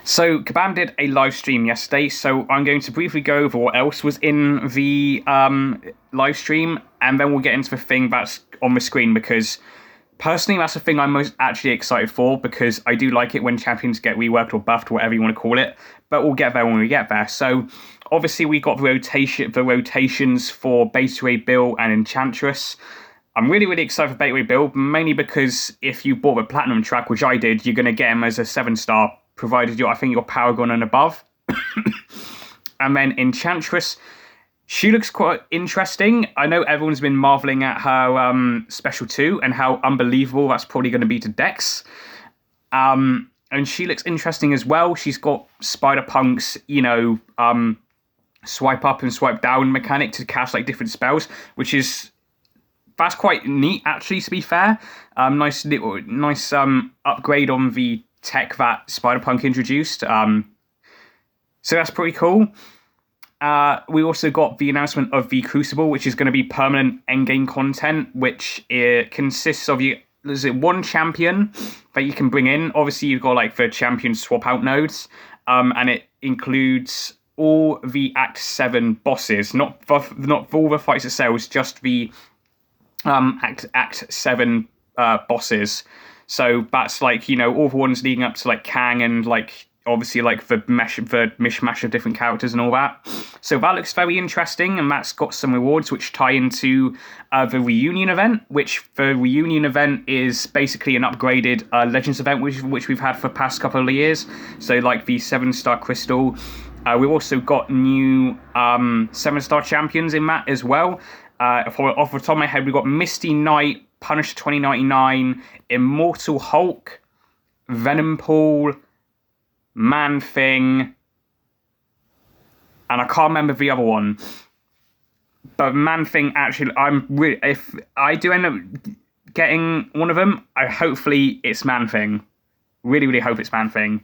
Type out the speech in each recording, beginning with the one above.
So Kabam did a live stream yesterday, so I'm going to briefly go over what else was in the live stream, and then we'll get into the thing that's on the screen, because personally that's the thing I'm most actually excited for, because I do like it when champions get reworked or buffed, or whatever you want to call it, but we'll get there when we get there. So obviously we got the rotations for Beta Ray Bill and Enchantress. I'm really, really excited for Beta Ray Bill, mainly because if you bought the Platinum track, which I did, you're going to get him as a 7-star, provided you're Paragon and above. And then Enchantress, she looks quite interesting. I know everyone's been marveling at her Special 2 and how unbelievable that's probably going to be to Dex. And she looks interesting as well. She's got Spider-Punk's, swipe up and swipe down mechanic to cast like different spells, that's quite neat, actually, to be fair. Nice upgrade on the tech that Spider-Punk introduced. So that's pretty cool. We also got the announcement of the Crucible, which is going to be permanent endgame content, which consists of one champion that you can bring in. Obviously, you've got like the champion swap out nodes, and it includes all the Act 7 bosses, not for all the fights itself, just the Act 7 bosses. So that's like, all the ones leading up to like Kang and like obviously like the mishmash of different characters and all that. So that looks very interesting, and that's got some rewards which tie into the reunion event, which the reunion event is basically an upgraded Legends event which we've had for the past couple of years. So like the 7-star crystal. We've also got new 7-star champions in that as well. Off the top of my head, we've got Misty Knight, Punisher 2099, Immortal Hulk, Venom Pool, Man Thing, and I can't remember the other one. But Man Thing, actually, if I do end up getting one of them, hopefully it's Man Thing. Really, really hope it's Man Thing.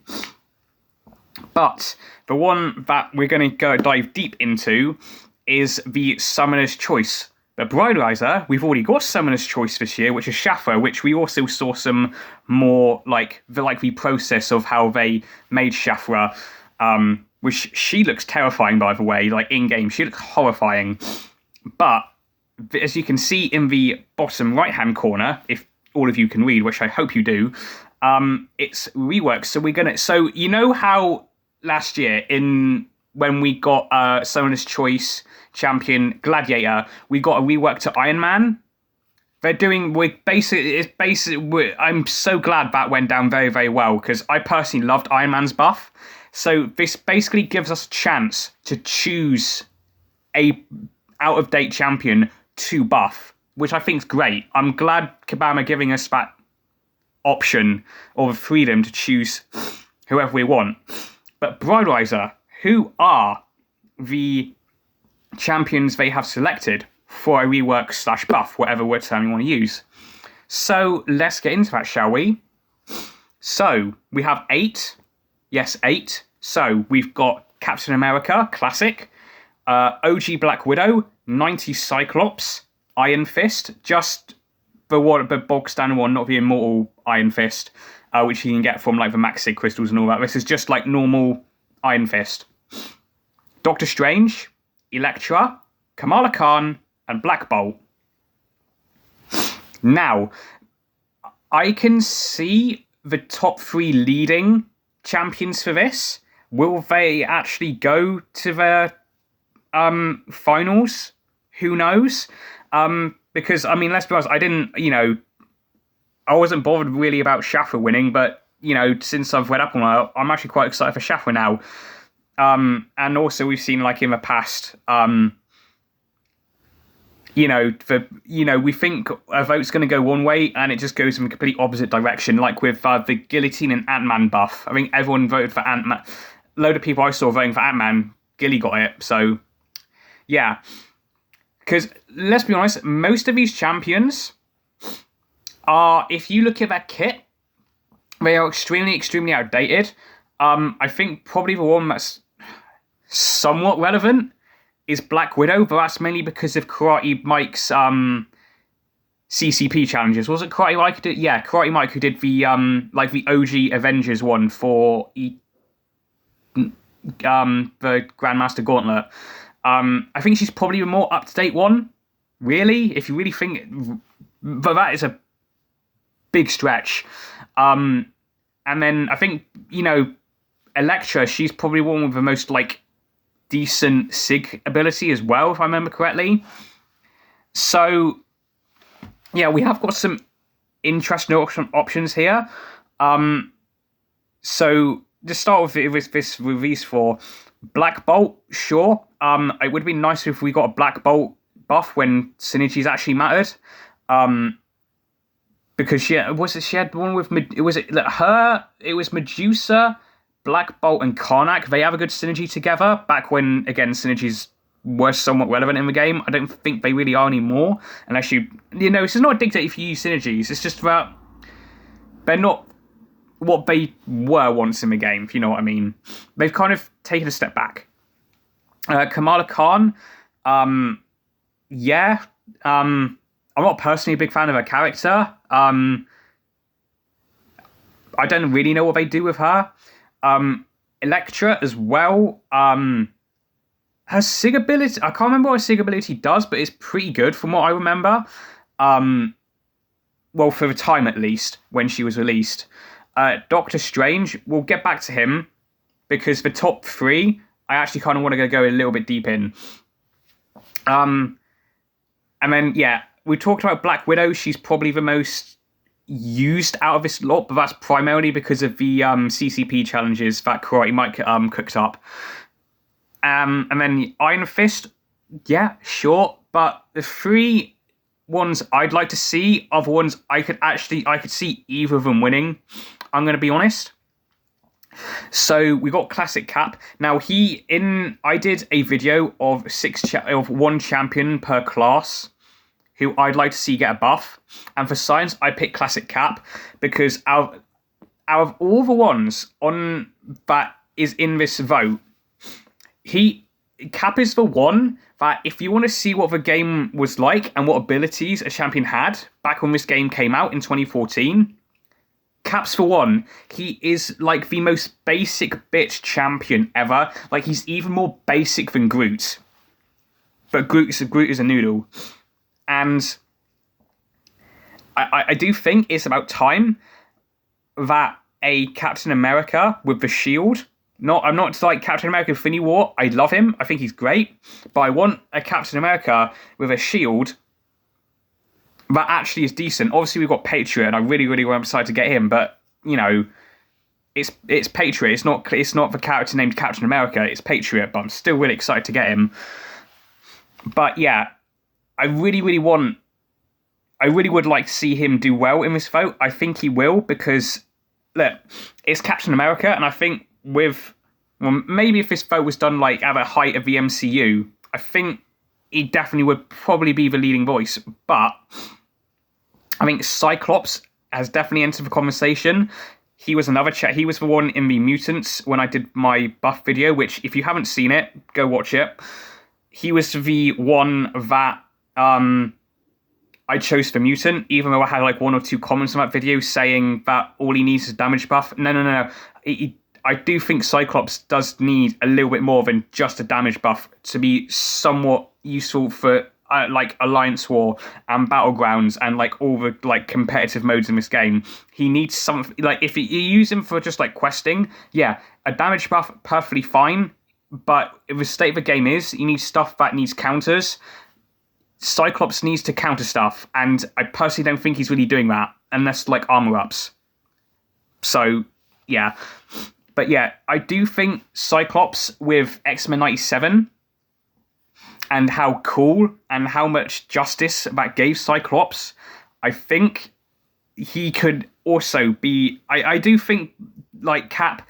But the one that we're going to dive deep into is the Summoner's Choice. But Brideriser, we've already got Summoner's Choice this year, which is Shafra, which we also saw some more like the process of how they made Shafra, which she looks terrifying, by the way. Like in game, she looks horrifying. But as you can see in the bottom right hand corner, if all of you can read, which I hope you do, it's rework. So you know how last year when we got Summoner's Choice champion Gladiator, we got a rework to Iron Man. I'm so glad that went down very, very well, because I personally loved Iron Man's buff. So this basically gives us a chance to choose a out-of-date champion to buff, which I think is great. I'm glad Kabam are giving us that option or the freedom to choose whoever we want. But Brideriser, who are the champions they have selected for a rework / buff, whatever word term you want to use? So let's get into that, shall we? So we have 8. Yes, 8. So we've got Captain America, classic. OG Black Widow, 90 Cyclops, Iron Fist, just the bog standard one, not the immortal Iron Fist, which you can get from like the Max Sig crystals and all that. This is just like normal Iron Fist. Doctor Strange, Elektra, Kamala Khan, and Black Bolt. Now, I can see the top 3 leading champions for this. Will they actually go to their finals? Who knows? Because, I mean, let's be honest, I wasn't bothered really about Shafra winning, but, since I've read up on it, I'm actually quite excited for Shafra now. And also we've seen, like, in the past, we think a vote's going to go one way and it just goes in the complete opposite direction, like with the Guillotine and Ant-Man buff. I think everyone voted for Ant-Man. A load of people I saw voting for Ant-Man, Gilly got it, so yeah. Because, let's be honest, most of these champions are, if you look at that kit, they are extremely, extremely outdated. I think probably the one that's somewhat relevant is Black Widow, but that's mainly because of Karate Mike's CCP challenges. Was it Karate Mike who did? Yeah, Karate Mike who did the the OG Avengers one for the Grandmaster Gauntlet. I think she's probably a more up-to-date one, really, if you really think... But that is a big stretch. And then I think, Electra, she's probably one with the most, decent SIG ability as well, if I remember correctly. So, yeah, we have got some interesting options here. So, just start with this release for Black Bolt, sure. It would be nice if we got a Black Bolt buff when synergies actually mattered. Because she had one with, it was Medusa, Black Bolt, and Karnak. They have a good synergy together back when, again, synergies were somewhat relevant in the game. I don't think they really are anymore, unless this is not a dictate if you use synergies. It's just that they're not what they were once in the game, if you know what I mean. They've kind of taken a step back. Kamala Khan, I'm not personally a big fan of her character. I don't really know what they do with her. Electra as well. Her SIG ability, I can't remember what her SIG ability does, but it's pretty good from what I remember. Well, for the time at least, when she was released. Doctor Strange, we'll get back to him, because the top three, I actually kind of want to go a little bit deep in. And then, we talked about Black Widow. She's probably the most used out of this lot, but that's primarily because of the CCP challenges that Karate Mike cooked up. And then Iron Fist, yeah, sure, but the three ones I'd like to see are the ones I could see either of them winning. I'm going to be honest. So we got Classic Cap. Now I did a video of one champion per class who I'd like to see get a buff. And for Science, I picked Classic Cap because out of all the ones on that is in this vote, Cap is the one that if you want to see what the game was like and what abilities a champion had back when this game came out in 2014, Cap's the one. He is like the most basic bitch champion ever. Like, he's even more basic than Groot. But Groot is a noodle. And I do think it's about time that a Captain America with the shield... I'm not like Captain America Infinity War. I love him. I think he's great. But I want a Captain America with a shield that actually is decent. Obviously, we've got Patriot, and I really, really want to decide to get him. But, it's Patriot. It's not the character named Captain America. It's Patriot, but I'm still really excited to get him. But, yeah, I really, really would like to see him do well in this vote. I think he will, because, look, it's Captain America, and I think maybe if this vote was done at the height of the MCU, I think he definitely would probably be the leading voice. But I think Cyclops has definitely entered the conversation. He was another he was the one in the Mutants when I did my buff video, which if you haven't seen it, go watch it. He was the one that I chose for Mutant, even though I had one or two comments on that video saying that all he needs is damage buff. No. I do think Cyclops does need a little bit more than just a damage buff to be somewhat useful for Alliance War and Battlegrounds and all the competitive modes in this game. He needs something if you use him for just questing, yeah, a damage buff perfectly fine. But if the state of the game is, you need stuff that needs counters. Cyclops needs to counter stuff, and I personally don't think he's really doing that unless armor ups. So yeah. But yeah, I do think Cyclops with X-Men 97 and how cool and how much justice that gave Cyclops, I think he could also be... I do think Cap,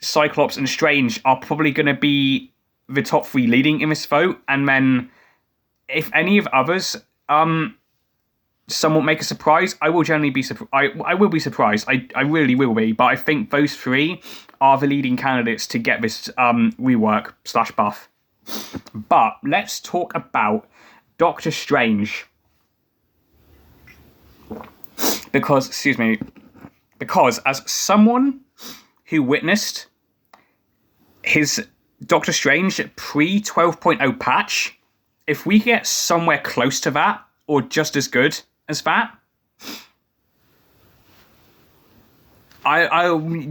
Cyclops and Strange are probably going to be the top three leading in this vote. And then if any of others somewhat make a surprise, I will generally be surprised. I will be surprised. I really will be. But I think those three are the leading candidates to get this rework / buff. But let's talk about Doctor Strange. Because as someone who witnessed his Doctor Strange pre 12.0 patch, if we get somewhere close to that, or just as good as that,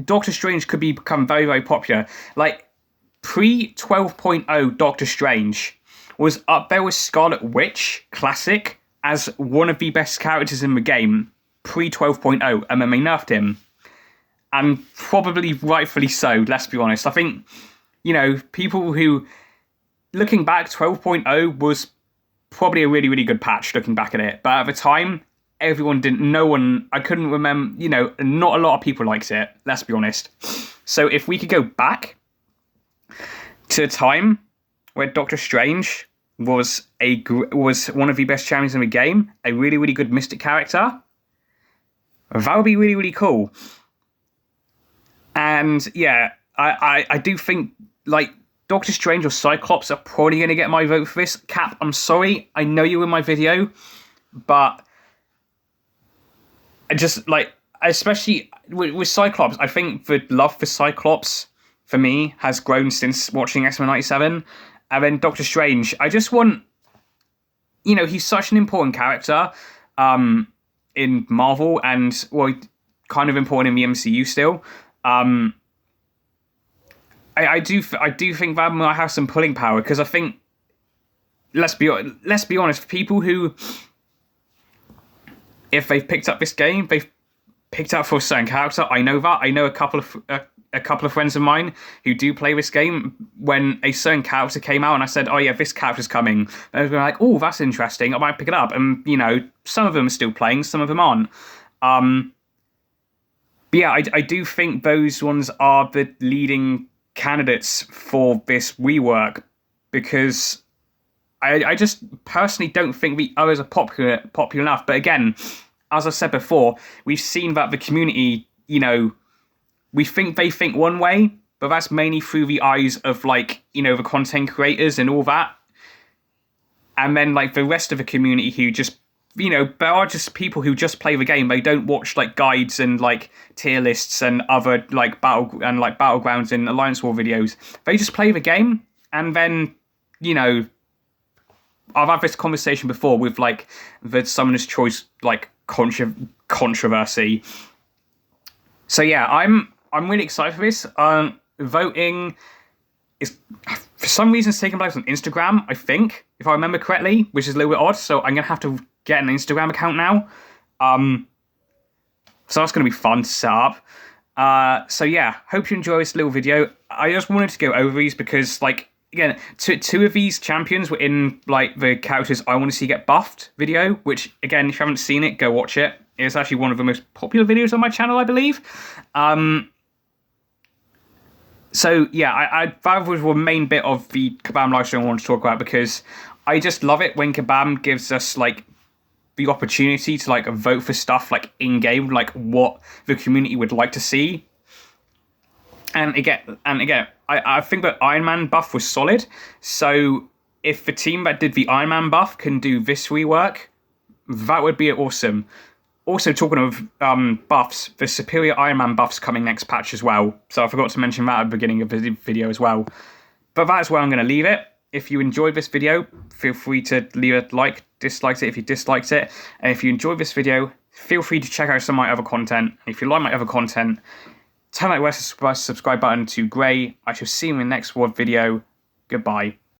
Doctor Strange could become very, very popular. Like, pre 12.0 Doctor Strange was up there with Scarlet Witch Classic as one of the best characters in the game, pre 12.0, and then they nerfed him. And probably rightfully so, let's be honest. I think, you know, people who, looking back, 12.0 was probably a really, really good patch looking back at it. But at the time, I couldn't remember, you know, not a lot of people liked it, let's be honest. So if we could go back to a time where Doctor Strange was one of the best champions in the game, a really, really good Mystic character, that would be really, really cool. And yeah, I do think, like, Doctor Strange or Cyclops are probably going to get my vote for this. Cap, I'm sorry, I know you were in my video, but I just, like, especially with Cyclops, I think the love for Cyclops, for me, has grown since watching X-Men 97. And then Doctor Strange, I just want, you know, he's such an important character in Marvel, and, well, kind of important in the MCU still. I do think that might have some pulling power, because I think, let's be honest, for people who, if they've picked up this game, they've picked up for a certain character. I know that. I know a couple of friends of mine who do play this game. When a certain character came out and I said, "Oh yeah, this character's coming," they were like, "Oh, that's interesting. I might pick it up." And, you know, some of them are still playing, some of them aren't. But yeah, I do think those ones are the leading candidates for this rework, because I just personally don't think the others are popular enough. But again, as I said before, we've seen that the community, you know, they think one way, but that's mainly through the eyes of, like, you know, the content creators and all that. And then, like, the rest of the community who just, you know, there are just people who just play the game. They don't watch, like, guides and, like, tier lists and other, like, battlegrounds and Alliance War videos. They just play the game, and then, you know, I've had this conversation before with, like, the Summoner's Choice, like, controversy. So yeah, I'm really excited for this. Voting is, for some reason, taking place on Instagram, I think, if I remember correctly, which is a little bit odd. So I'm gonna have to get an Instagram account now. So that's gonna be fun to set up. So yeah, hope you enjoy this little video. I just wanted to go over these because, like, again, two of these champions were in, like, the characters I want to see get buffed video, which, again, if you haven't seen it, go watch it. It's actually one of the most popular videos on my channel, I believe. So yeah, that was the main bit of the Kabam livestream I wanted to talk about, because I just love it when Kabam gives us, like, the opportunity to, like, vote for stuff, like, in-game, like, what the community would like to see. And again, I think that Iron Man buff was solid. So if the team that did the Iron Man buff can do this rework, that would be awesome. Also, talking of buffs, the Superior Iron Man buff's coming next patch as well. So I forgot to mention that at the beginning of the video as well. But that's where I'm going to leave it. If you enjoyed this video, feel free to leave a like, dislike it if you disliked it. And if you enjoyed this video, feel free to check out some of my other content. If you like my other content, turn that subscribe button to grey. I shall see you in the next video. Goodbye.